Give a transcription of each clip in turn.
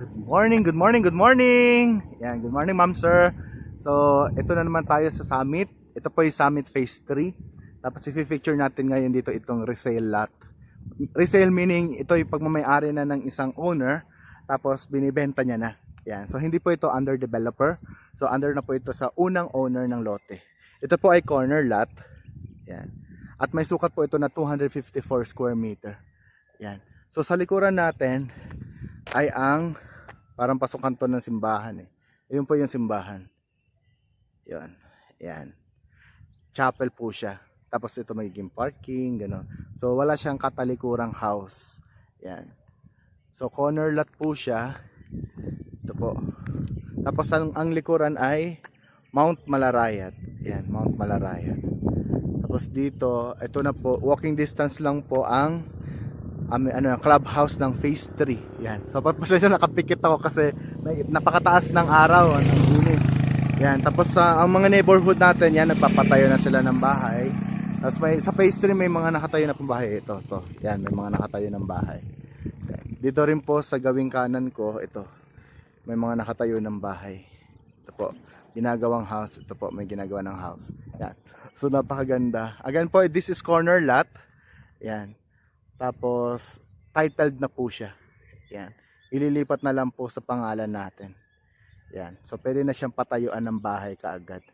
Good morning, good morning, good morning. Yan, good morning ma'am sir. So, ito na naman tayo sa Summit. Ito po yung Summit Phase 3. Tapos i-feature natin ngayon dito itong resale lot. Resale meaning ito yung pagmamay-ari na ng isang owner, tapos binibenta niya na. Yan. So, hindi po ito under developer. So, under na po ito sa unang owner ng lote. Ito po ay corner lot. Yan. At may sukat po ito na 254 square meter. Yan. So, sa likuran natin ay ang parang pasukan to ng simbahan eh. Ayun po yung simbahan. Yan. Yan. Chapel po siya. Tapos ito magiging parking, gano'n. So wala siyang katalikurang house. Yan. So corner lot po siya. Ito po. Tapos ang likuran ay Mount Malarayat. Yan, Mount Malarayat. Tapos dito, ito na po, walking distance lang po ang clubhouse ng Phase 3. Yan. So pasensya nakapikit ako kasi napakataas ng araw, ang init. Yan. Tapos ang mga neighborhood natin, yan nagpapatayo na sila ng bahay. Tapos sa Phase 3 may mga nakatayo na pong bahay. Ito. Yan, may mga nakatayo ng bahay. Yan. Dito rin po sa gawing kanan ko, ito. May mga nakatayo ng bahay. Ito po, ginagawang house. Ito po, may ginagawa ng house. Yan. So napakaganda. Again po, this is corner lot. Yan. Tapos, titled na po siya. Yan. Ililipat na lang po sa pangalan natin. Yan. So, pwede na siyang patayuan ng bahay kaagad.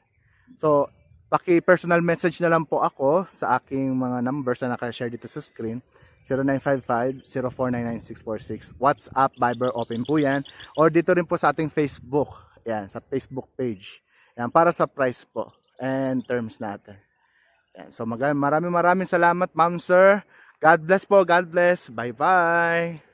So, paki-personal message na lang po ako sa aking mga numbers na naka-share dito sa screen. 0955-0499-646. WhatsApp, Viber, open po yan. Or dito rin po sa ating Facebook. Yan, sa Facebook page. Yan, para sa price po and terms natin. Yan. So, maraming salamat, ma'am, sir. God bless po. God bless. Bye-bye.